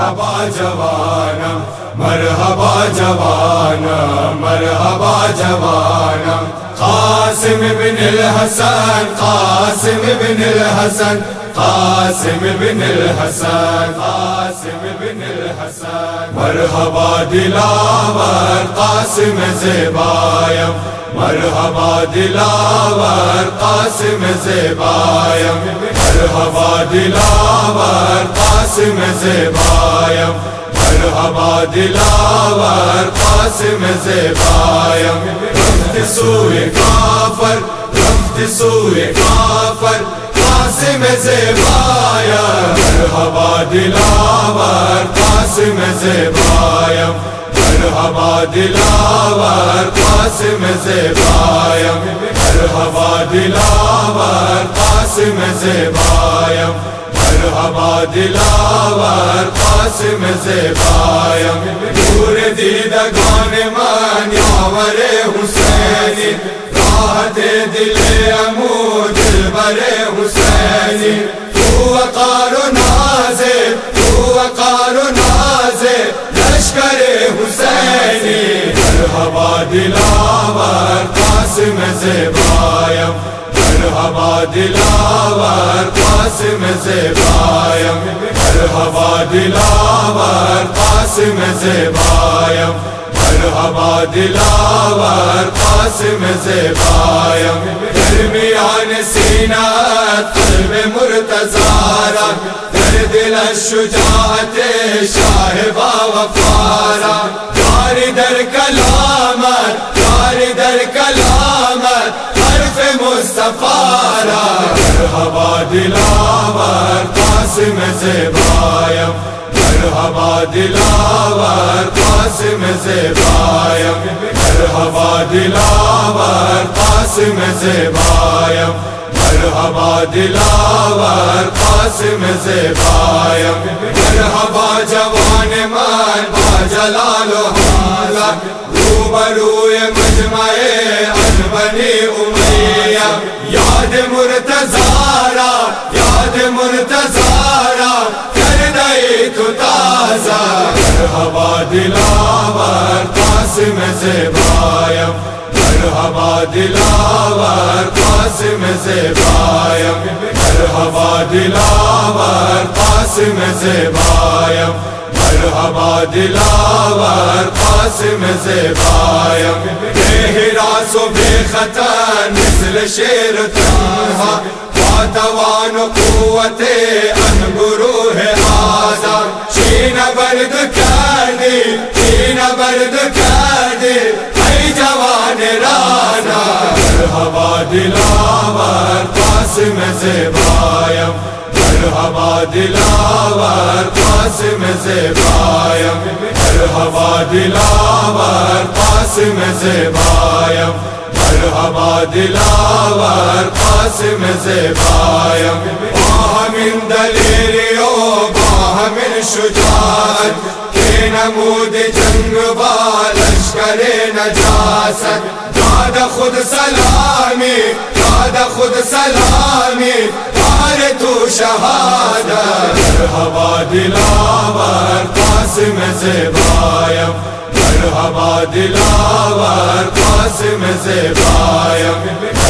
مرحبا جوانا مرحبا جوانا مرحبا جوانا قاسم بن الحسن قاسم بن الحسن قاسم بن الحسن قاسم بن الحسن مرحبا دلاور قاسم زیبایم مرحبا دلاور قاسم زیبایم مرحبا دلاور قاسم زیبایم مرحبا دلاور قاسم زیبایم رفت سوی کافر رفت سوی کافر قاسم زیبایم مرحبا دلاور قاسم زیبایم مرحبا دلاور قاسم زیبایم مرحبا دلاور قاسم زیبایم مرحبا دلاور قاسم زیبایم نور دیدگان من یاور حسینی راحت دل امو دلبر حسینی تو وقار و نازے تو وقار و نازے لشکر حسینی مرحبا دلاور قاسم زیبایم مرحبا دلاور قاسم زیبایم مرحبا دلاور قاسم زیبایم مرحبا دلاور قاسم زیبایم درمیان سینہ قلب مرتضی در دل الشجاعت شاہ باوفارا جاری در کلامت جاری در کلامت حرف مصطفی را مرحبا دلاور قاسم زیبایم مرحبا دلاور قاسم زیبایم مرحبا دلاور قاسم زیبایم مرحبا دلاور قاسم زیبایم مرحبا جوان من با جلال و حالت روبروی مجمع بنی امیہ یاد مرتضی را یاد مرتضی را کردئی تو تازہ مرحبا دلاور قاسم زیبایم مرحبا دلاور قاسم زیبایم مرحبا دلاور قاسم زیبایم مرحبا دلاور قاسم زیبایم بے ہراس و بے خطر مثل شیر تنہا باتوان و قوت ان گروہ آزاد شین برد کردی شین برد کردی ای جوان رانا مرحبا دلاور قاسم زیبایم مرحبا دلاور قاسم زیبایم مرحبا دلاور قاسم زیبایم مرحبا دلاور قاسم زیبایم باہمین دلیری و باہمین شجاعت کے نمود جنگ با لشکر نجاست داد خود سلامی داد خود سلامی دار تو شہادت مرحبا دلاور قاسم زیبایم مرحبا دلاور قاسم زیبایم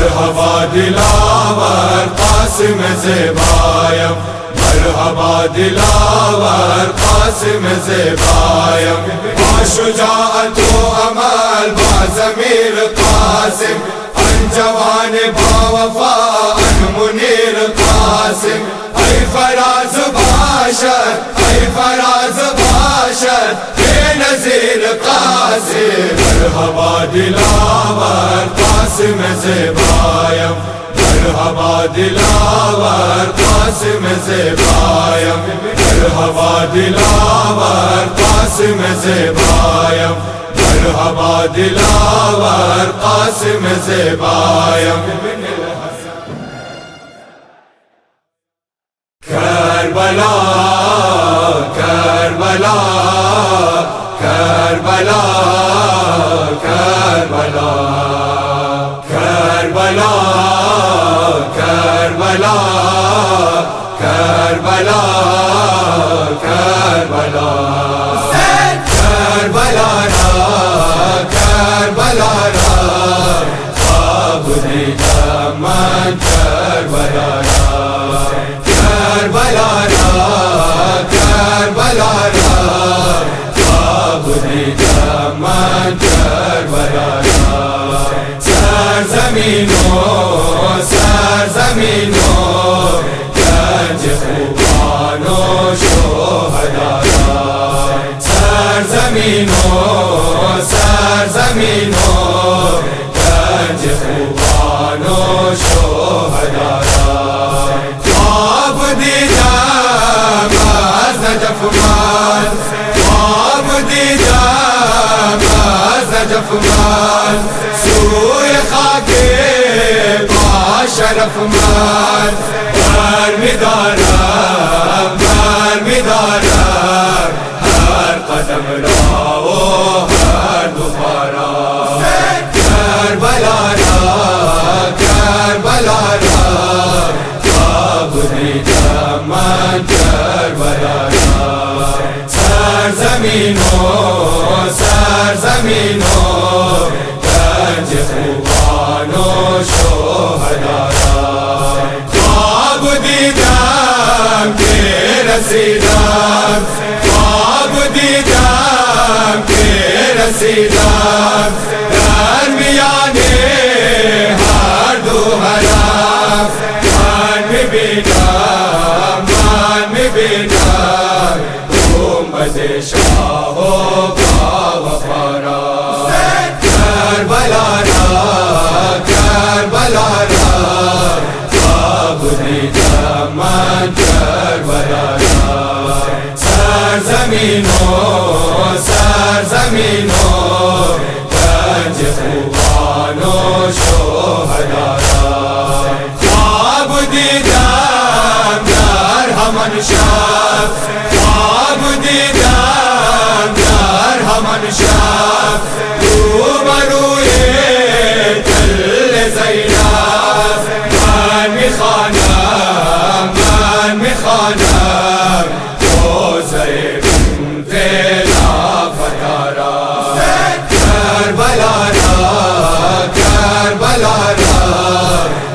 مرحبا دلاور قاسم زیبایم مرحبا دلاور قاسم زیبایم با شجاعت و عمل با ضمیر قاسم ان جوان با وفا ان منیر قاسم ای فراز باشد ای فراز باشد بے نظیر قاسم مرحبا دلاور قاسم زیبایم مرحبا دلاور قاسم زیبایم مرحبا دلاور قاسم زیبایم مرحبا دلاور قاسم زیبایم کربلا کربلا کربلا کربلا کربلا کربلا کربلا کربلا کربلا کربلا را کربلا را خواب دیدم من کربلا را کربلا را کربلا را خواب دیدم من کربلا را سرزمینوں سرزمینوں گنج خوبان و شہدا را سرزمینوں سرزمینوں گنج خوبان و شہدا را خواب دیدم از نجف من خواب دیدم از نجف من سوی خاک شرف من برمیدارم ہر قدم را و ہر دوبارہ کربلا را کربلا را خواب دیدم من کربلا را سرزمینوں سرزمینوں گنج خوبان و شہدا را خواب دیدم کہ رسیدم خواب دیدم کہ رسیدم درمیان ہر دو حرم من میبینم گنبد شاہ و با وفا کربلا را کربلا را خواب دیدم من کربلا را سرزمینوں سرزمینوں گنج خوبان و شہدا را خواب دیدم در ہمان شب خواب دیدم در ہمان شب روبروی دل زینب من میخوانم روضه بنت لافتی را کربلا را کربلا را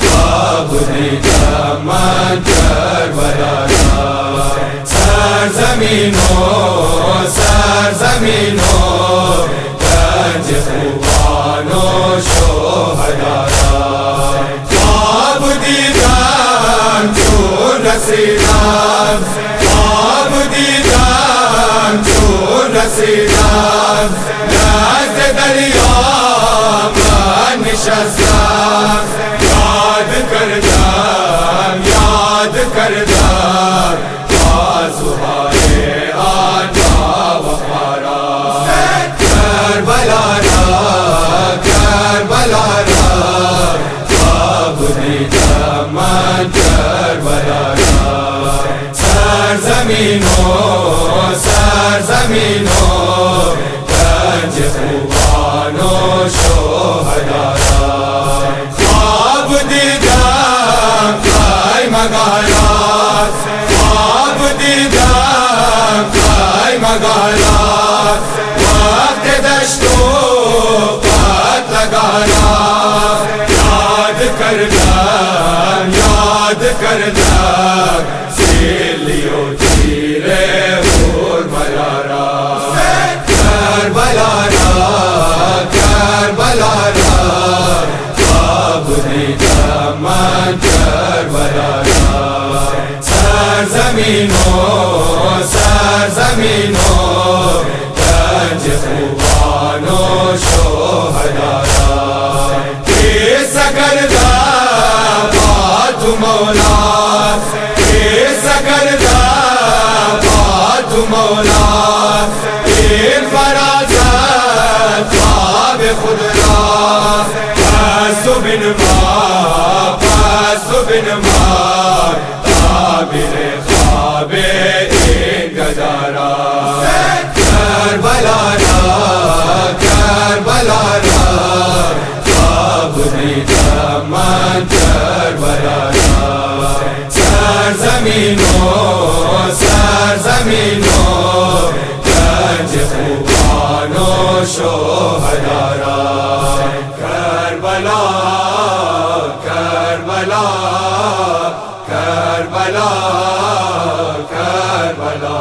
خواب دیدم من کربلا را سرزمینوں سرزمینوں گنج خوبان و شہدا را خواب دیدم چون رسیدم خواب دیدم چون رسیدم نزد دریا من نشستم یاد کردم بازوهای آنها وفا را کربلا را کربلا را خواب دیدم من کربلا را سرزمینوں سرزمینوں گنج خوبان و شہدا را خواب دیدم خیمگاهات خواب دیدم خیمگاهات وقت دشت و قتلگاهات یاد کردم سیلی و تیر کربلا را کربلا را کربلا را خواب دیدم من کربلا را سرزمینوں سرزمینوں گنج خوبان و شہدا را سکردہ بات مولا سکردہ بات مولا این فرازت خواب خود را پس و بنما تعبیر خواب این گدارا کربلا را کربلا را خواب دیدم من کربلا را سرزمینوں سرزمینوں شهدارا کربلا کربلا کربلا کربلا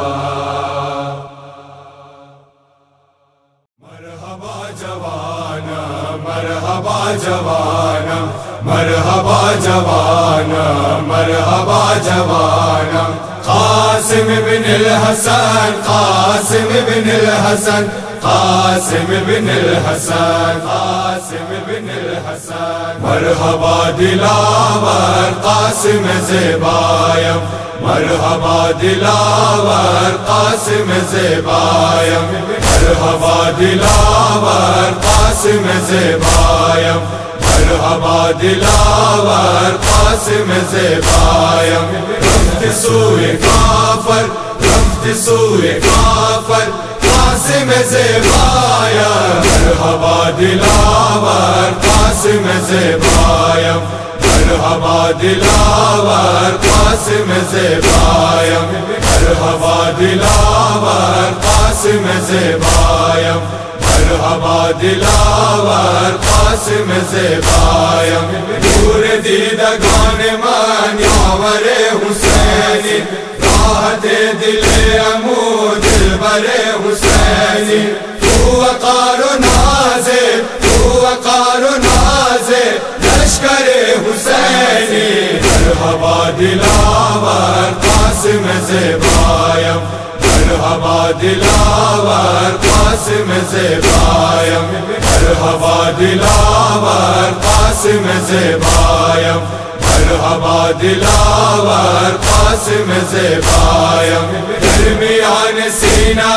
مرحبا جوانا مرحبا جوانا مرحبا جوانا مرحبا جوانا قاسم بن الحسن قاسم بن الحسن قاسم بن الحسن قاسم بن الحسن مرحبا دلاور قاسم زیبایم مرحبا دلاور قاسم زیبایم مرحبا دلاور قاسم زیبایم مرحبا دلاور قاسم زیبایم رفت سوی کافر رفت سوی کافر قاسم زیبایم مرحبا دلاور قاسم زیبایم مرحبا دلاور قاسم زیبایم مرحبا دلاور قاسم زیبایم مرحبا دلاور قاسم زیبایم نور دیدگان من یاور حسینی راحت دل امو دلبر حسینی تو وقار و نازے تو وقار و نازے لشکر حسینی مرحبا دلاور قاسم زیبایم مرحبا دلاور قاسم زیبایم مرحبا دلاور قاسم زیبایم مرحبا دلاور قاسم زیبایم درمیان سینہ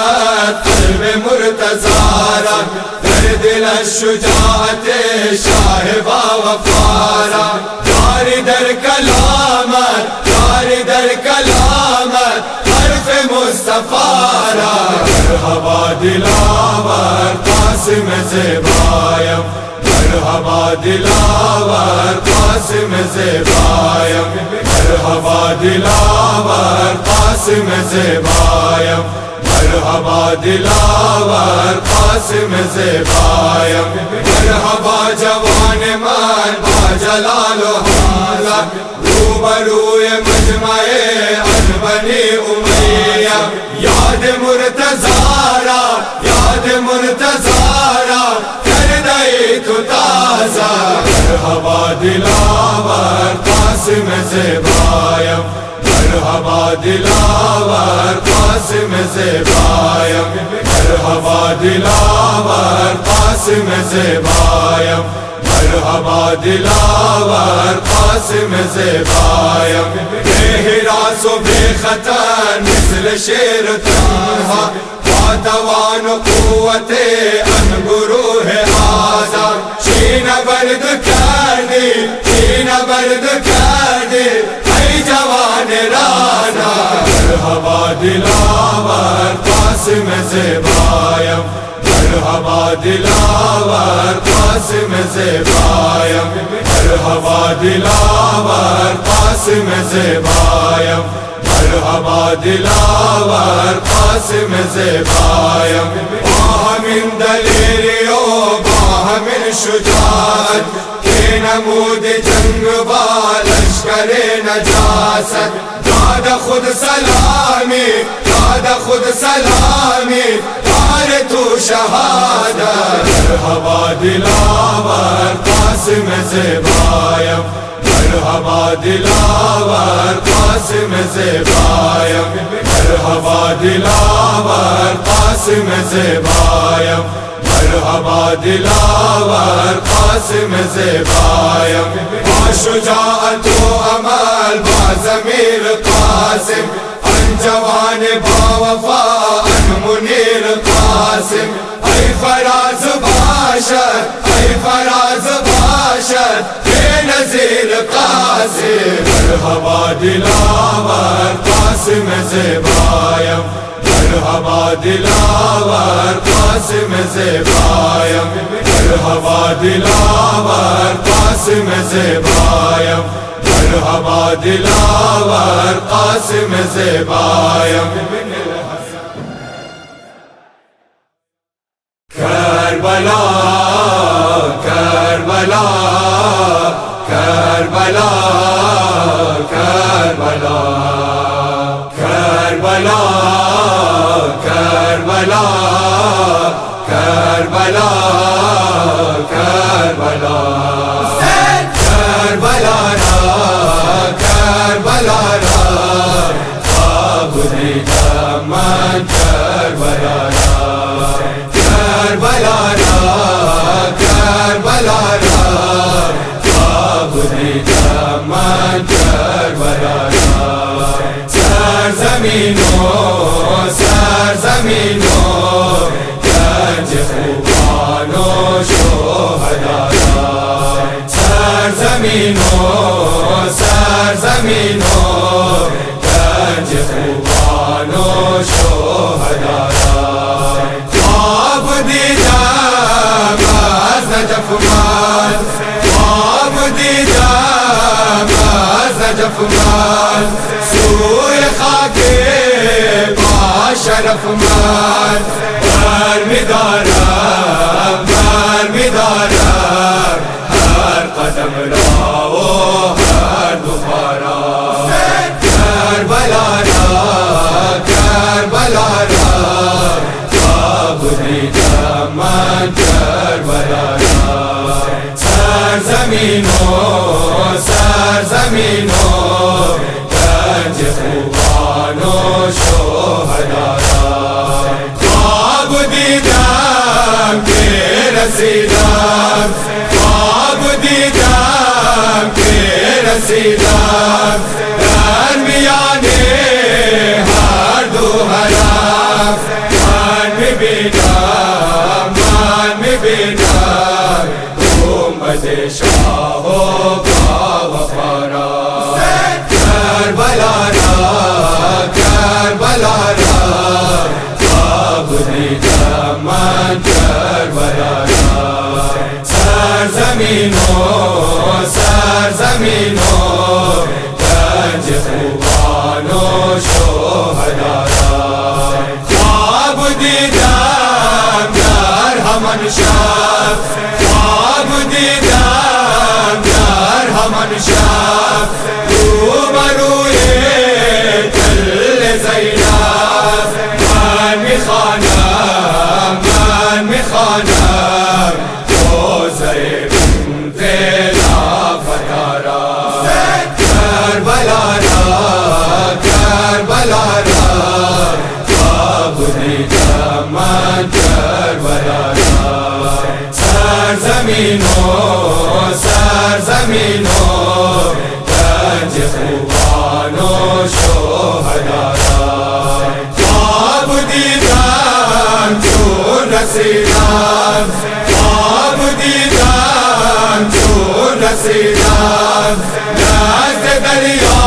قلب مرتضی در دل الشجاعت شاہ باوفارا جاری در کلامت جاری در کلامت حرف مصطفی را مرحبا دلاور قاسم زیبایم مرحبا دلاور قاسم زیبایم مرحبا دلاور قاسم زیبایم مرحبا دلاور قاسم زیبایم مرحبا جوان من با جلال و حالت روبروی مجمع بنی امیہ یاد مرتضی را یاد مرتضی را کر دئی تو تازہ مرحبا دلاور قاسم زیبایم مرحبا دلاور قاسم زیبایم مرحبا دلاور قاسم زیبایم مرحبا دلاور قاسم زیبایم بے ہراس و بے خطر مثل شیر تنہا باتوان و قوت ان گروہ آزاد شین برد کردی شین برد کردی ای جوان رانا مرحبا دلاور قاسم زیبایم مرحبا دلاور قاسم زیبایم مرحبا دلاور قاسم زیبایم مرحبا دلاور قاسم زیبایم با همین دلیری و با همین شجاعت که نمود جنگ با لشکر نجاست داد خود سلامی داد خود سلامی دار تو شهادت مرحبا دلاور قاسم زیبایم مرحبا دلاور قاسم زیبایم مرحبا دلاور قاسم زیبایم مرحبا دلاور قاسم زیبایم با شجاعت و عمل با ضمیر قاسم ان جوان با وفا ان منیر قاسم ای فراز باشد ای فراز باشد بے نظیر قاسم مرحبا دلاور قاسم زیبایم مرحبا دلاور قاسم زیبایم مرحبا دلاور قاسم زیبایم مرحبا دلاور قاسم زیبایم کربلا کربلا کربلا کربلا کربلا کربلا کربلا کربلا کربلا کربلا خواب دیکھا من کربلا کربلا کربلا خواب دیکھا من کربلا سرزمینوں سرزمینوں گنج خوبانوں شہداء سرزمینوں سرزمینوں گنج خوبانوں شہداء خواب دیدہ باز نجف مال خواب دیدہ باز نجف مال سوئے خاک باشرف مال برمیدارم برمیدارم ہر قدم راو ہر دوبارہ کربلا کربلا خواب دیدہ من کربلا سرزمینوں سرزمینوں گنج خوبانوں شہداء خواب دیدم کہ رسیدم خواب دیدم کہ رسیدم درمیان ہر دو حرم من میبینم گنبد شاہ و باوقارا کربلا کربلا خواب دیدم من کربلا سرزمینوں سرزمینوں گنج خوبانوں شہداء خواب دیدم در ہمن شب خواب دیدم در ہمن شب روبروئے تل زینب من میخوانم روضہ بنت لافتارا کربلا کربلا خواب دیدم من کربلا سرزمینوں سرزمینوں گنج خوبانوں شہداء خواب دیدم چون رسیدم خواب دیدم چون رسیدم نزد دریا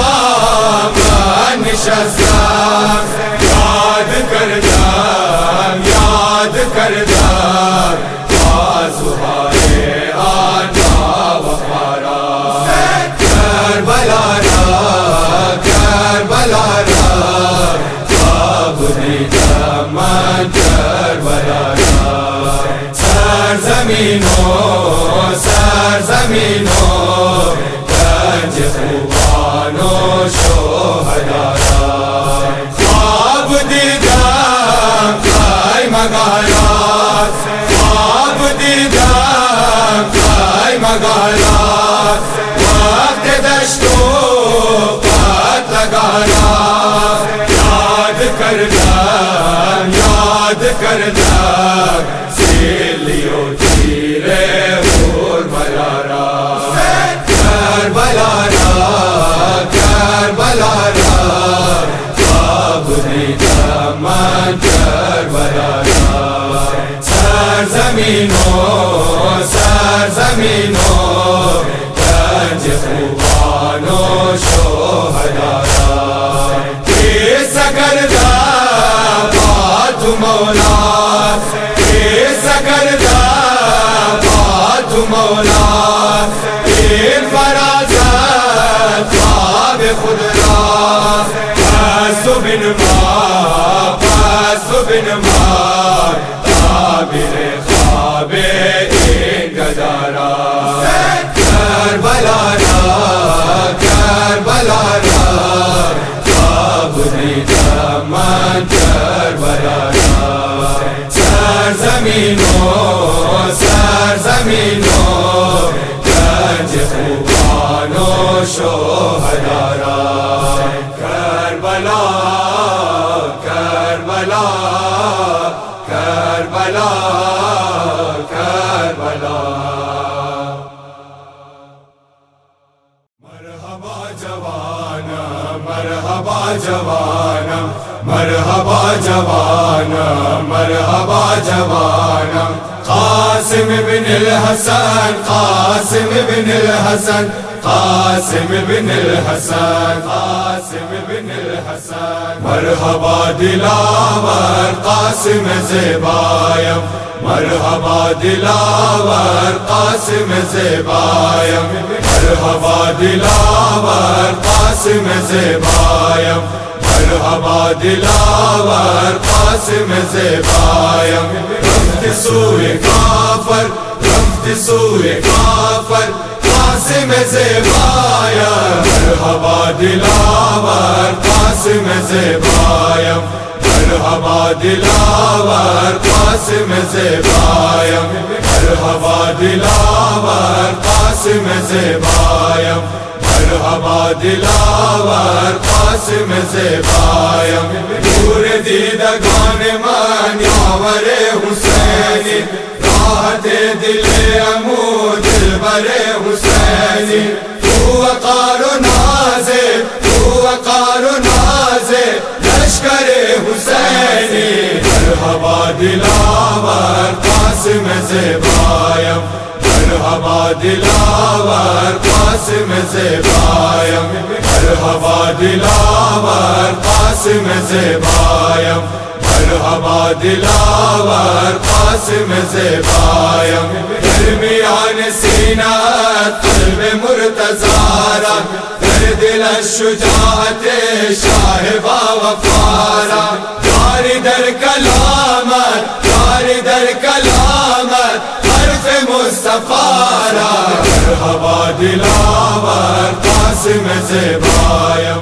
من نشستم یاد کردم آرزوهای آنها وفارا کربلا کربلا خواب دیدم من کربلا سرزمینوں سرزمینوں گنج خوبانوں شہداء خواب دیدم خیمہ گاہات خواب دیدم خیمہ گاہات وقت دشت و قتل گانا یاد کردم سیلی و تیر اور ملارا کربلا کربلا خواب دیدم من کربلا سرزمینوں سرزمینوں گنج خوبانوں شہداء سکردہ بات مولا سکردہ بات مولا این فرازت خواب خود را پس و بنما تعبیر خواب این گزارا کربلا را کربلا را خواب دیدم من کربلا را سرزمینو گنج خوبان و شهدا را کربلا کربلا کربلا کربلا مرحبا جوانا مرحبا جوانا مرحبا جوانا مرحبا جوانا قاسم بن الحسن قاسم بن الحسن قاسم بن الحسن قاسم بن الحسن مرحبا دلاور قاسم زیبایم مرحبا دلاور قاسم زیبایم مرحبا دلاور قاسم زیبایم مرحبا دلاور قاسم زیبایم رفت سوی کافر رفت سوی کافر قاسم زیبایم مرحبا دلاور قاسم زیبایم مرحبا دلاور قاسم زیبایم مرحبا دلاور قاسم زیبایم مرحبا دلاور قاسم زیبایم نور دیدگان من یاور حسینی راحت دل امو دلبر حسینی تو وقار و نازے تو وقار و نازے لشکر حسینی مرحبا دلاور قاسم زیبایم مرحبا دلاور قاسم زیبایم مرحبا دلاور قاسم زیبایم مرحبا دلاور قاسم زیبایم درمیان سینہ قلب مرتضی در دل الشجاعت شاہ باوفارا جاری در کلامت جاری در کلامت حرف مصطفی را مرحبا دلاور قاسم زیبایم